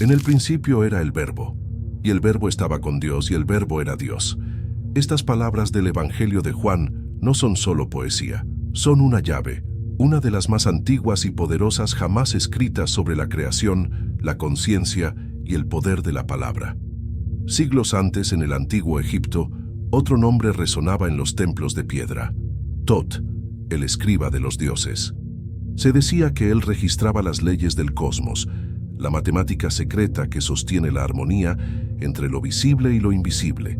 En el principio era el Verbo, y el Verbo estaba con Dios, y el Verbo era Dios. Estas palabras del Evangelio de Juan no son solo poesía, son una llave, una de las más antiguas y poderosas jamás escritas sobre la creación, la conciencia y el poder de la palabra. Siglos antes, en el antiguo Egipto, otro nombre resonaba en los templos de piedra: Tot, el escriba de los dioses. Se decía que él registraba las leyes del cosmos, la matemática secreta que sostiene la armonía entre lo visible y lo invisible.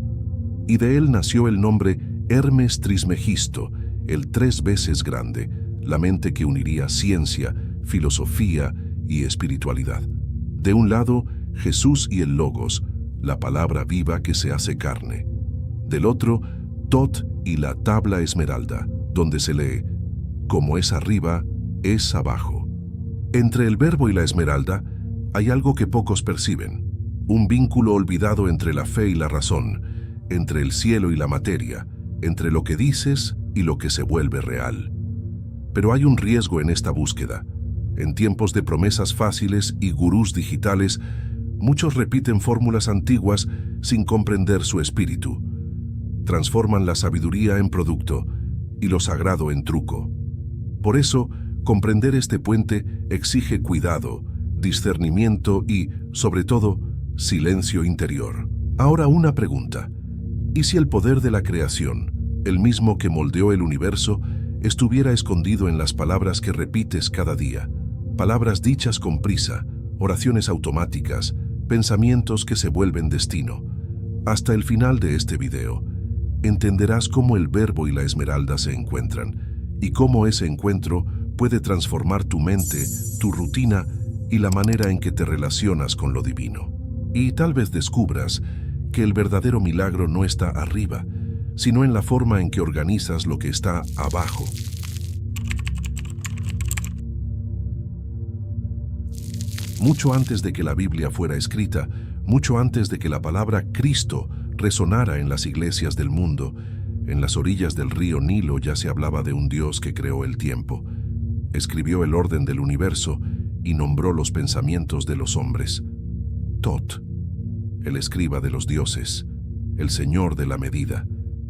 Y de él nació el nombre Hermes Trismegisto, el 3 veces grande, la mente que uniría ciencia, filosofía y espiritualidad. De un lado, Jesús y el Logos, la palabra viva que se hace carne. Del otro, Tot y la tabla esmeralda, donde se lee: como es arriba, es abajo. Entre el Verbo y la esmeralda hay algo que pocos perciben, un vínculo olvidado entre la fe y la razón, entre el cielo y la materia, entre lo que dices y lo que se vuelve real. Pero hay un riesgo en esta búsqueda. En tiempos de promesas fáciles y gurús digitales, muchos repiten fórmulas antiguas sin comprender su espíritu. Transforman la sabiduría en producto y lo sagrado en truco. Por eso, comprender este puente exige cuidado, discernimiento y, sobre todo, silencio interior. Ahora una pregunta: ¿y si el poder de la creación, el mismo que moldeó el universo, estuviera escondido en las palabras que repites cada día? Palabras dichas con prisa, oraciones automáticas, pensamientos que se vuelven destino. Hasta el final de este video, entenderás cómo el Verbo y la esmeralda se encuentran y cómo ese encuentro puede transformar tu mente, tu rutina y la manera en que te relacionas con lo divino. Y tal vez descubras que el verdadero milagro no está arriba, sino en la forma en que organizas lo que está abajo. Mucho antes de que la Biblia fuera escrita, mucho antes de que la palabra Cristo resonara en las iglesias del mundo, en las orillas del río Nilo ya se hablaba de un Dios que creó el tiempo, escribió el orden del universo y nombró los pensamientos de los hombres. Tot, el escriba de los dioses, el señor de la medida,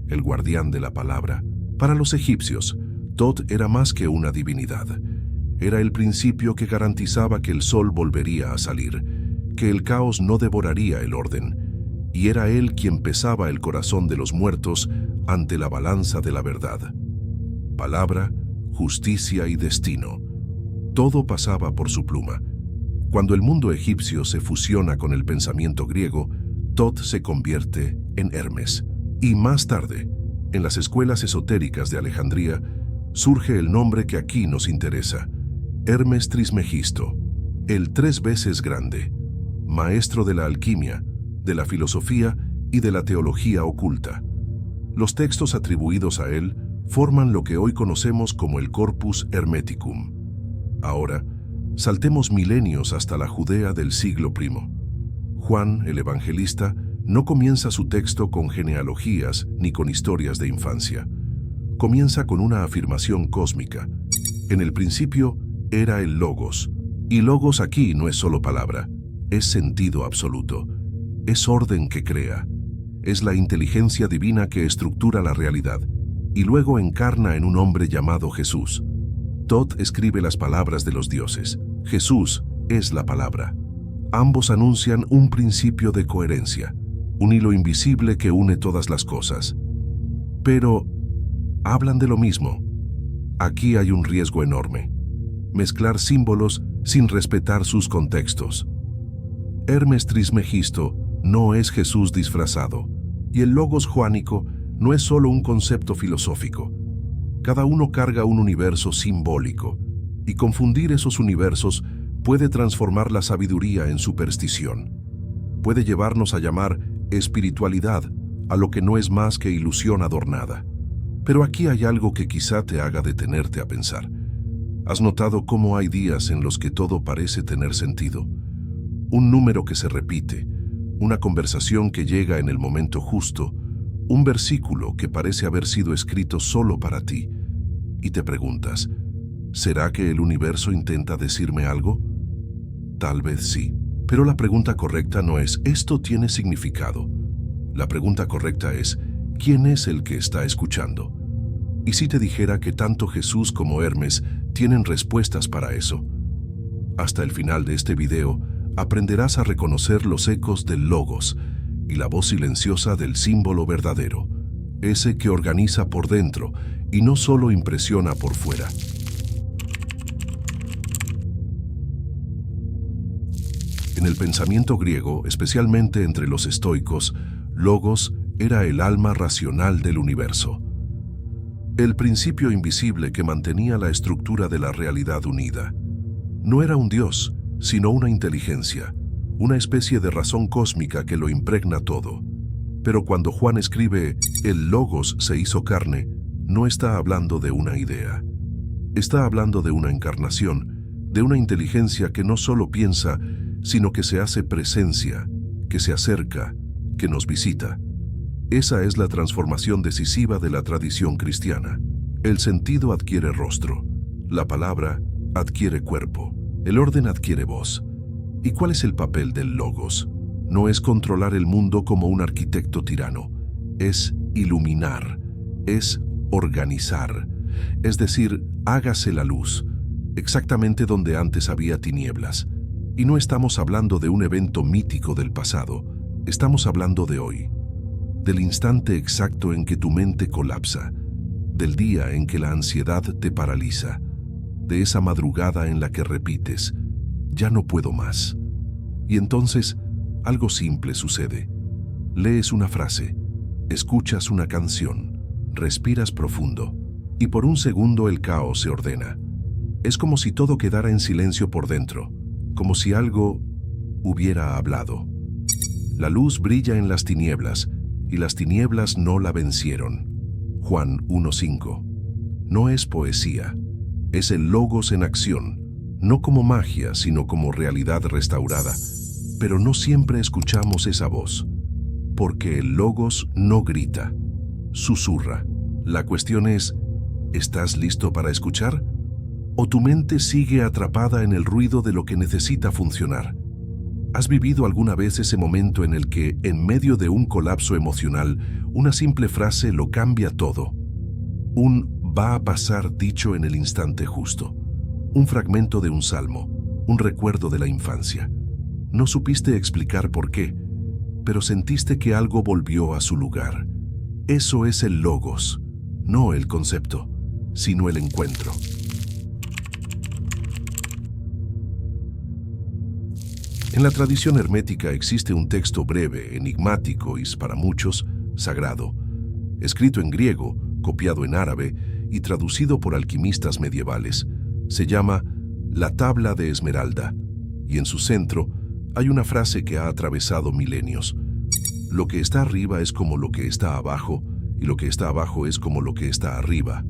el guardián de la palabra. Para los egipcios, Tot era más que una divinidad. Era el principio que garantizaba que el sol volvería a salir, que el caos no devoraría el orden, y era él quien pesaba el corazón de los muertos ante la balanza de la verdad. Palabra, justicia y destino. Todo pasaba por su pluma. Cuando el mundo egipcio se fusiona con el pensamiento griego, Tot se convierte en Hermes. Y más tarde, en las escuelas esotéricas de Alejandría, surge el nombre que aquí nos interesa: Hermes Trismegisto, el 3 veces grande, maestro de la alquimia, de la filosofía y de la teología oculta. Los textos atribuidos a él forman lo que hoy conocemos como el Corpus Hermeticum. Ahora, saltemos milenios hasta la Judea del siglo I. Juan, el evangelista, no comienza su texto con genealogías ni con historias de infancia. Comienza con una afirmación cósmica. En el principio era el Logos. Y Logos aquí no es solo palabra, es sentido absoluto. Es orden que crea. Es la inteligencia divina que estructura la realidad y luego encarna en un hombre llamado Jesús. Tot escribe las palabras de los dioses. Jesús es la palabra. Ambos anuncian un principio de coherencia, un hilo invisible que une todas las cosas. Pero hablan de lo mismo. Aquí hay un riesgo enorme: mezclar símbolos sin respetar sus contextos. Hermes Trismegisto no es Jesús disfrazado, y el Logos joánico no es solo un concepto filosófico. Cada uno carga un universo simbólico, y confundir esos universos puede transformar la sabiduría en superstición. Puede llevarnos a llamar espiritualidad a lo que no es más que ilusión adornada. Pero aquí hay algo que quizá te haga detenerte a pensar. ¿Has notado cómo hay días en los que todo parece tener sentido? Un número que se repite, una conversación que llega en el momento justo, un versículo que parece haber sido escrito solo para ti. Y te preguntas, ¿será que el universo intenta decirme algo? Tal vez sí. Pero la pregunta correcta no es ¿esto tiene significado? La pregunta correcta es ¿quién es el que está escuchando? ¿Y si te dijera que tanto Jesús como Hermes tienen respuestas para eso? Hasta el final de este video aprenderás a reconocer los ecos del Logos y la voz silenciosa del símbolo verdadero, ese que organiza por dentro y no solo impresiona por fuera. En el pensamiento griego, especialmente entre los estoicos, Logos era el alma racional del universo. El principio invisible que mantenía la estructura de la realidad unida. No era un dios, sino una inteligencia, una especie de razón cósmica que lo impregna todo. Pero cuando Juan escribe «El Logos se hizo carne», no está hablando de una idea. Está hablando de una encarnación, de una inteligencia que no solo piensa, sino que se hace presencia, que se acerca, que nos visita. Esa es la transformación decisiva de la tradición cristiana. El sentido adquiere rostro, la palabra adquiere cuerpo, el orden adquiere voz. ¿Y cuál es el papel del Logos? No es controlar el mundo como un arquitecto tirano, es iluminar, es organizar, es decir, hágase la luz, exactamente donde antes había tinieblas. Y no estamos hablando de un evento mítico del pasado, estamos hablando de hoy, del instante exacto en que tu mente colapsa, del día en que la ansiedad te paraliza, de esa madrugada en la que repites, ya no puedo más. Y entonces, algo simple sucede. Lees una frase, escuchas una canción, respiras profundo, y por un segundo el caos se ordena. Es como si todo quedara en silencio por dentro, como si algo hubiera hablado. La luz brilla en las tinieblas, y las tinieblas no la vencieron. Juan 1:5. No es poesía, es el Logos en acción, no como magia, sino como realidad restaurada. Pero no siempre escuchamos esa voz, porque el Logos no grita, susurra. La cuestión es, ¿estás listo para escuchar? ¿O tu mente sigue atrapada en el ruido de lo que necesita funcionar? ¿Has vivido alguna vez ese momento en el que, en medio de un colapso emocional, una simple frase lo cambia todo? Un va a pasar dicho en el instante justo. Un fragmento de un salmo, un recuerdo de la infancia. No supiste explicar por qué, pero sentiste que algo volvió a su lugar. Eso es el Logos, no el concepto, sino el encuentro. En la tradición hermética existe un texto breve, enigmático y, para muchos, sagrado, escrito en griego, copiado en árabe y traducido por alquimistas medievales. Se llama La Tabla de Esmeralda, y en su centro hay una frase que ha atravesado milenios. Lo que está arriba es como lo que está abajo, y lo que está abajo es como lo que está arriba.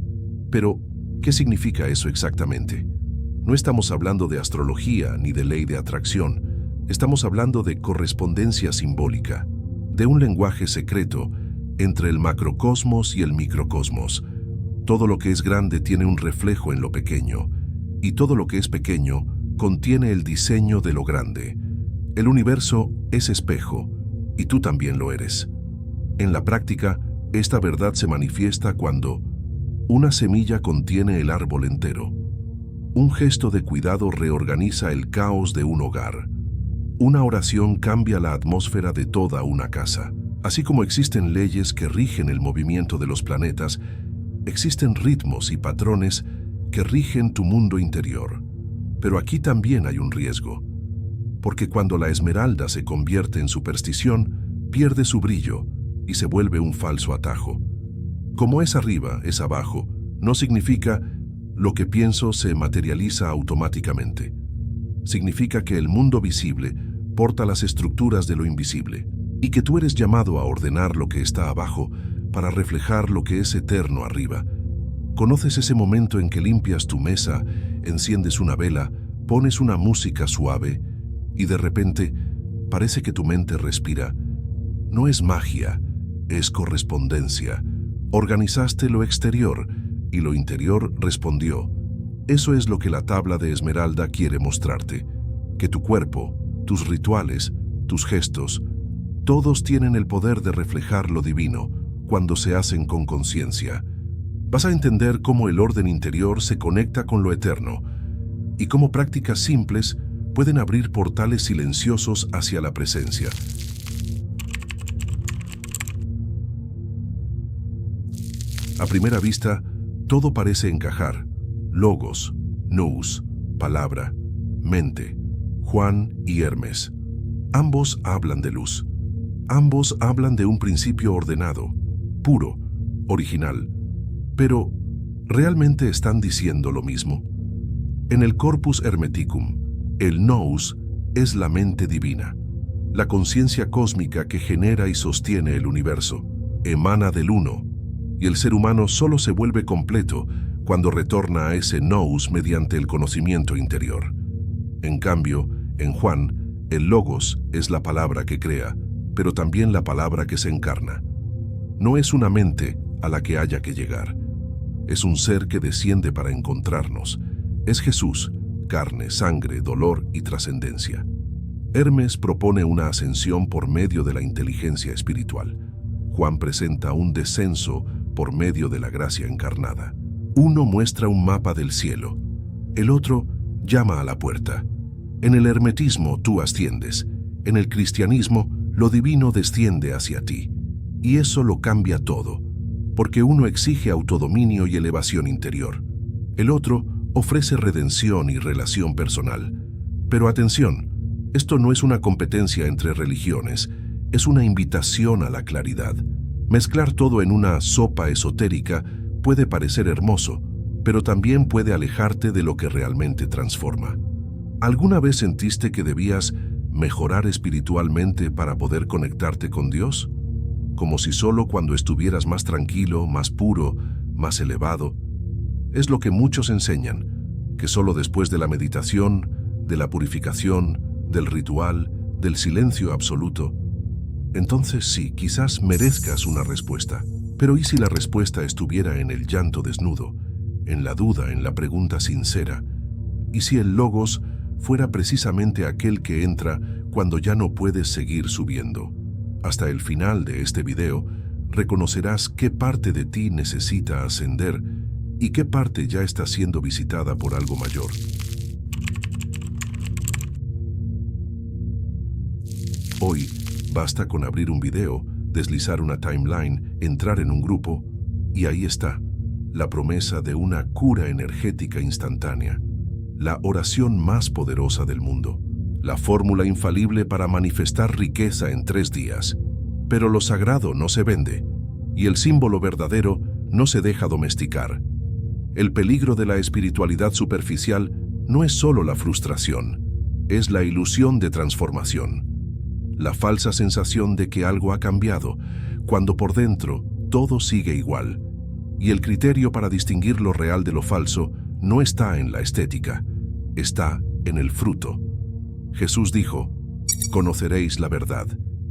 Pero, ¿qué significa eso exactamente? No estamos hablando de astrología ni de ley de atracción. Estamos hablando de correspondencia simbólica, de un lenguaje secreto entre el macrocosmos y el microcosmos. Todo lo que es grande tiene un reflejo en lo pequeño, y todo lo que es pequeño contiene el diseño de lo grande. El universo es espejo, y tú también lo eres. En la práctica, esta verdad se manifiesta cuando una semilla contiene el árbol entero. Un gesto de cuidado reorganiza el caos de un hogar. Una oración cambia la atmósfera de toda una casa. Así como existen leyes que rigen el movimiento de los planetas, existen ritmos y patrones que rigen tu mundo interior. Pero aquí también hay un riesgo, porque cuando la esmeralda se convierte en superstición, pierde su brillo y se vuelve un falso atajo. Como es arriba, es abajo, no significa lo que pienso se materializa automáticamente. Significa que el mundo visible porta las estructuras de lo invisible y que tú eres llamado a ordenar lo que está abajo para reflejar lo que es eterno arriba. ¿Conoces ese momento en que limpias tu mesa, enciendes una vela, pones una música suave y de repente parece que tu mente respira? No es magia, es correspondencia. Organizaste lo exterior y lo interior respondió. Eso es lo que la tabla de esmeralda quiere mostrarte, que tu cuerpo, tus rituales, tus gestos, todos tienen el poder de reflejar lo divino cuando se hacen con conciencia. Vas a entender cómo el orden interior se conecta con lo eterno y cómo prácticas simples pueden abrir portales silenciosos hacia la presencia. A primera vista, todo parece encajar. Logos, nous, palabra, mente, Juan y Hermes. Ambos hablan de luz. Ambos hablan de un principio ordenado, puro, original. Pero, ¿realmente están diciendo lo mismo? En el Corpus Hermeticum, el nous es la mente divina, la conciencia cósmica que genera y sostiene el universo, emana del uno, y el ser humano solo se vuelve completo cuando retorna a ese nous mediante el conocimiento interior. En cambio, en Juan, el logos es la palabra que crea, pero también la palabra que se encarna. No es una mente a la que haya que llegar. Es un ser que desciende para encontrarnos. Es Jesús, carne, sangre, dolor y trascendencia. Hermes propone una ascensión por medio de la inteligencia espiritual. Juan presenta un descenso por medio de la gracia encarnada. Uno muestra un mapa del cielo, el otro llama a la puerta. En el hermetismo tú asciendes, en el cristianismo lo divino desciende hacia ti. Y eso lo cambia todo, porque uno exige autodominio y elevación interior. El otro ofrece redención y relación personal. Pero atención, esto no es una competencia entre religiones, es una invitación a la claridad. Mezclar todo en una sopa esotérica puede parecer hermoso, pero también puede alejarte de lo que realmente transforma. ¿Alguna vez sentiste que debías mejorar espiritualmente para poder conectarte con Dios? Como si solo cuando estuvieras más tranquilo, más puro, más elevado. Es lo que muchos enseñan, que solo después de la meditación, de la purificación, del ritual, del silencio absoluto. Entonces sí, quizás merezcas una respuesta. Pero ¿y si la respuesta estuviera en el llanto desnudo, en la duda, en la pregunta sincera? ¿Y si el logos fuera precisamente aquel que entra cuando ya no puedes seguir subiendo? Hasta el final de este video, reconocerás qué parte de ti necesita ascender y qué parte ya está siendo visitada por algo mayor. Hoy, basta con abrir un video, deslizar una timeline, entrar en un grupo, y ahí está, la promesa de una cura energética instantánea, la oración más poderosa del mundo, la fórmula infalible para manifestar riqueza en 3 días. Pero lo sagrado no se vende, y el símbolo verdadero no se deja domesticar. El peligro de la espiritualidad superficial no es solo la frustración, es la ilusión de transformación. La falsa sensación de que algo ha cambiado, cuando por dentro todo sigue igual. Y el criterio para distinguir lo real de lo falso no está en la estética, está en el fruto. Jesús dijo, «Conoceréis la verdad,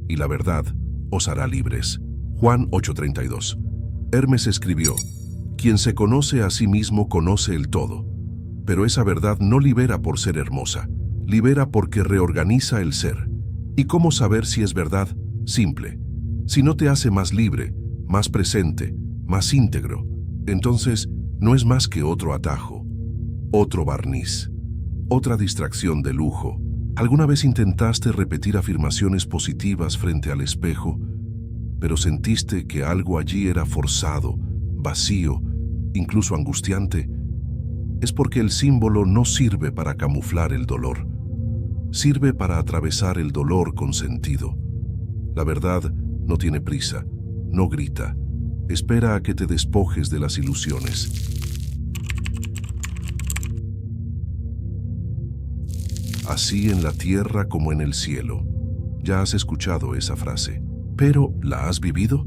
y la verdad os hará libres». Juan 8:32. Hermes escribió, «Quien se conoce a sí mismo conoce el todo». Pero esa verdad no libera por ser hermosa, libera porque reorganiza el ser. ¿Y cómo saber si es verdad? Simple. Si no te hace más libre, más presente, más íntegro, entonces no es más que otro atajo, otro barniz, otra distracción de lujo. ¿Alguna vez intentaste repetir afirmaciones positivas frente al espejo, pero sentiste que algo allí era forzado, vacío, incluso angustiante? Es porque el símbolo no sirve para camuflar el dolor. Sirve para atravesar el dolor con sentido. La verdad no tiene prisa, no grita, espera a que te despojes de las ilusiones. Así en la tierra como en el cielo. Ya has escuchado esa frase, pero ¿la has vivido?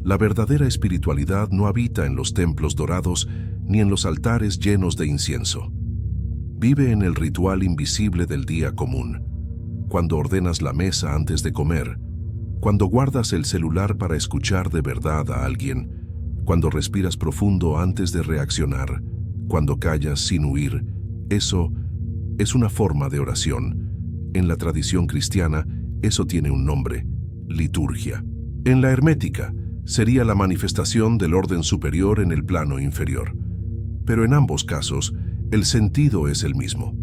La verdadera espiritualidad no habita en los templos dorados ni en los altares llenos de incienso. Vive en el ritual invisible del día común, cuando ordenas la mesa antes de comer, cuando guardas el celular para escuchar de verdad a alguien, cuando respiras profundo antes de reaccionar, cuando callas sin huir. Eso es una forma de oración, En la tradición cristiana, eso tiene un nombre: liturgia. En la hermética, sería la manifestación del orden superior en el plano inferior. Pero en ambos casos, el sentido es el mismo.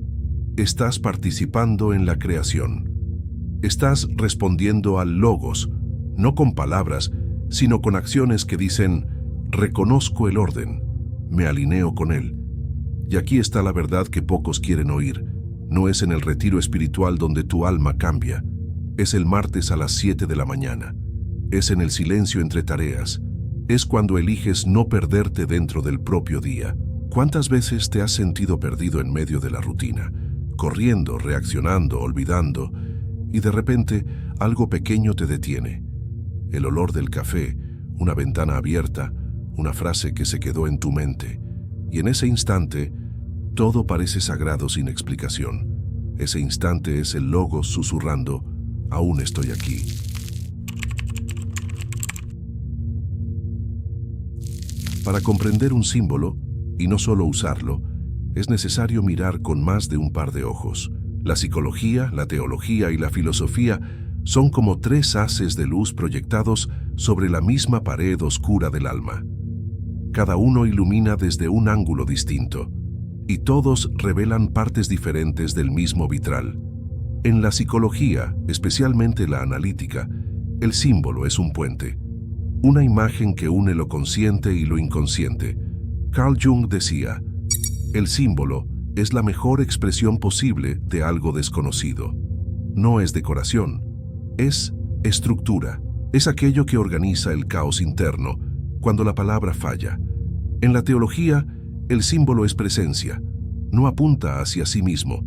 Estás participando en la creación. Estás respondiendo al logos, no con palabras, sino con acciones que dicen: reconozco el orden, me alineo con él. Y aquí está la verdad que pocos quieren oír. No es en el retiro espiritual donde tu alma cambia. Es el martes a las 7 de la mañana. Es en el silencio entre tareas. Es cuando eliges no perderte dentro del propio día. ¿Cuántas veces te has sentido perdido en medio de la rutina, corriendo, reaccionando, olvidando, y de repente algo pequeño te detiene? El olor del café, una ventana abierta, una frase que se quedó en tu mente, y en ese instante todo parece sagrado sin explicación. Ese instante es el logos susurrando: aún estoy aquí. Para comprender un símbolo, y no solo usarlo, es necesario mirar con más de un par de ojos. La psicología, la teología y la filosofía son como tres haces de luz proyectados sobre la misma pared oscura del alma. Cada uno ilumina desde un ángulo distinto, y todos revelan partes diferentes del mismo vitral. En la psicología, especialmente la analítica, el símbolo es un puente, una imagen que une lo consciente y lo inconsciente. Carl Jung decía: el símbolo es la mejor expresión posible de algo desconocido. No es decoración, es estructura. Es aquello que organiza el caos interno cuando la palabra falla. En la teología, el símbolo es presencia. No apunta hacia sí mismo,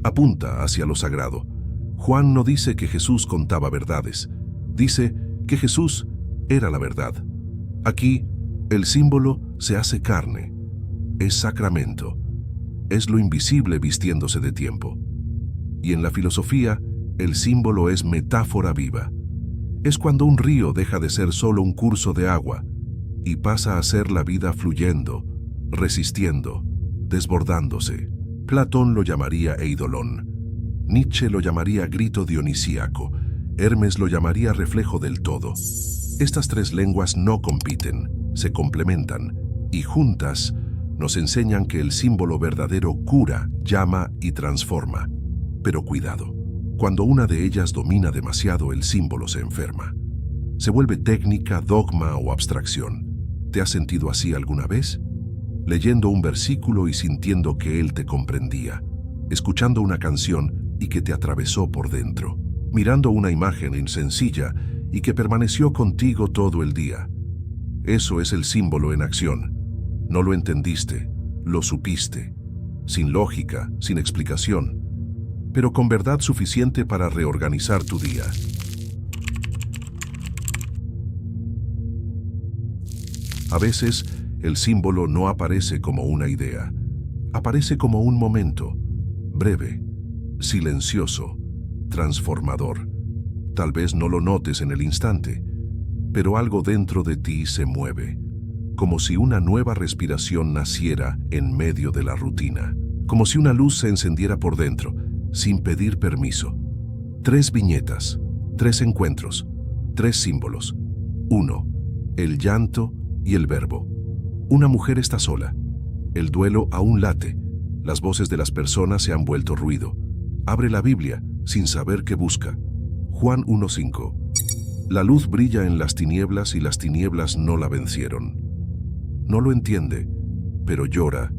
apunta hacia lo sagrado. Juan no dice que Jesús contaba verdades, dice que Jesús era la verdad. Aquí, el símbolo se hace carne, es sacramento, es lo invisible vistiéndose de tiempo. Y en la filosofía, el símbolo es metáfora viva. Es cuando un río deja de ser solo un curso de agua y pasa a ser la vida fluyendo, resistiendo, desbordándose. Platón lo llamaría eidolón, Nietzsche lo llamaría grito dionisíaco, Hermes lo llamaría reflejo del todo. Estas tres lenguas no compiten, se complementan, y juntas nos enseñan que el símbolo verdadero cura, llama y transforma. Pero cuidado, cuando una de ellas domina demasiado, el símbolo se enferma. Se vuelve técnica, dogma o abstracción. ¿Te has sentido así alguna vez? Leyendo un versículo y sintiendo que él te comprendía, escuchando una canción y que te atravesó por dentro, mirando una imagen sencilla y que permaneció contigo todo el día. Eso es el símbolo en acción. No lo entendiste, lo supiste, sin lógica, sin explicación, pero con verdad suficiente para reorganizar tu día. A veces, el símbolo no aparece como una idea, aparece como un momento, breve, silencioso, transformador. Tal vez no lo notes en el instante, pero algo dentro de ti se mueve, como si una nueva respiración naciera en medio de la rutina, como si una luz se encendiera por dentro, sin pedir permiso. 3 viñetas, 3 encuentros, 3 símbolos. 1. El llanto y el verbo. Una mujer está sola. El duelo aún late. Las voces de las personas se han vuelto ruido. Abre la Biblia sin saber qué busca. Juan 1:5. La luz brilla en las tinieblas y las tinieblas no la vencieron. No lo entiende, pero llora,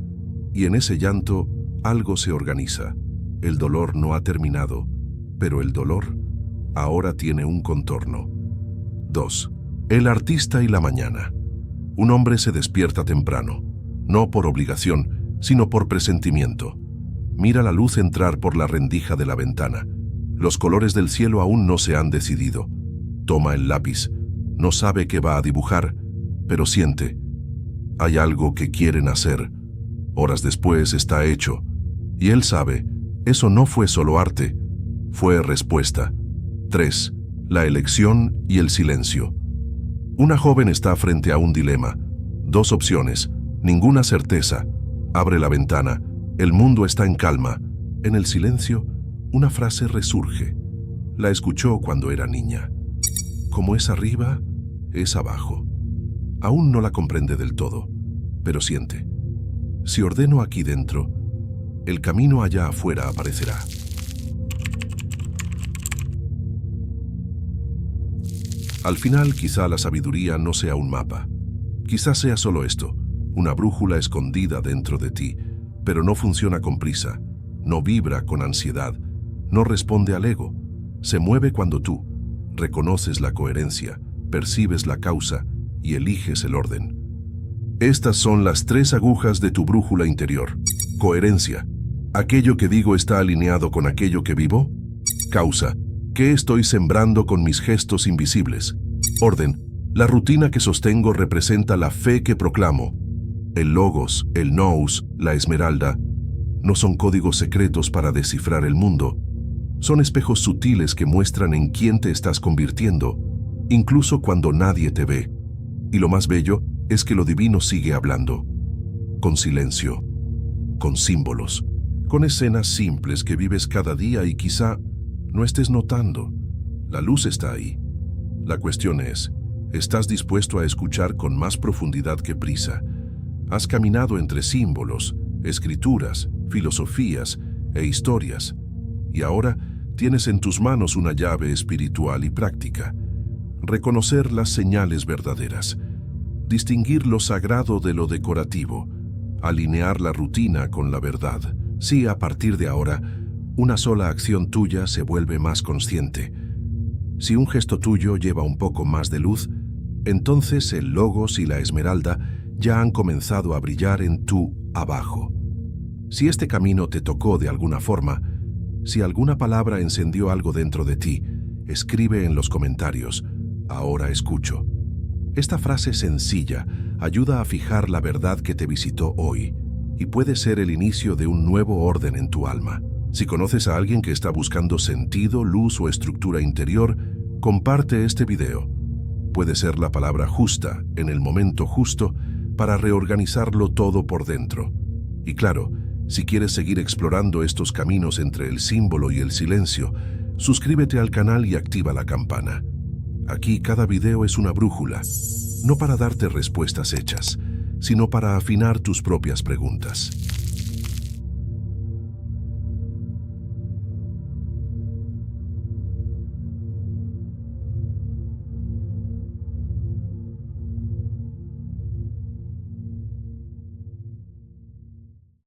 y en ese llanto algo se organiza. El dolor no ha terminado, pero el dolor ahora tiene un contorno. 2. El artista y la mañana. Un hombre se despierta temprano, no por obligación, sino por presentimiento. Mira la luz entrar por la rendija de la ventana. Los colores del cielo aún no se han decidido. Toma el lápiz. No sabe qué va a dibujar, pero siente. Hay algo que quieren hacer. Horas después está hecho. Y él sabe, eso no fue solo arte, fue respuesta. 3. La elección y el silencio. Una joven está frente a un dilema. 2 opciones, ninguna certeza. Abre la ventana. El mundo está en calma. En el silencio, una frase resurge. La escuchó cuando era niña. Como es arriba, es abajo. Aún no la comprende del todo, pero siente. Si ordeno aquí dentro, el camino allá afuera aparecerá. Al final, quizá la sabiduría no sea un mapa. Quizá sea solo esto, una brújula escondida dentro de ti, pero no funciona con prisa, no vibra con ansiedad, no responde al ego. Se mueve cuando tú reconoces la coherencia, percibes la causa y eliges el orden. Estas son las 3 agujas de tu brújula interior. Coherencia. ¿Aquello que digo está alineado con aquello que vivo? Causa. ¿Qué estoy sembrando con mis gestos invisibles? Orden. La rutina que sostengo representa la fe que proclamo. El logos, el nous, la esmeralda, no son códigos secretos para descifrar el mundo. Son espejos sutiles que muestran en quién te estás convirtiendo, incluso cuando nadie te ve. Y lo más bello es que lo divino sigue hablando. Con silencio, con símbolos, con escenas simples que vives cada día y quizá no estés notando. La luz está ahí. La cuestión es, ¿estás dispuesto a escuchar con más profundidad que prisa? Has caminado entre símbolos, escrituras, filosofías e historias, y ahora tienes en tus manos una llave espiritual y práctica. Reconocer las señales verdaderas, distinguir lo sagrado de lo decorativo, alinear la rutina con la verdad. Sí, a partir de ahora, una sola acción tuya se vuelve más consciente. Si un gesto tuyo lleva un poco más de luz, entonces el logos y la esmeralda ya han comenzado a brillar en tu abajo. Si este camino te tocó de alguna forma, si alguna palabra encendió algo dentro de ti, escribe en los comentarios, ahora escucho. Esta frase sencilla ayuda a fijar la verdad que te visitó hoy y puede ser el inicio de un nuevo orden en tu alma. Si conoces a alguien que está buscando sentido, luz o estructura interior, comparte este video. Puede ser la palabra justa en el momento justo para reorganizarlo todo por dentro. Y claro, si quieres seguir explorando estos caminos entre el símbolo y el silencio, suscríbete al canal y activa la campana. Aquí cada video es una brújula, no para darte respuestas hechas, sino para afinar tus propias preguntas.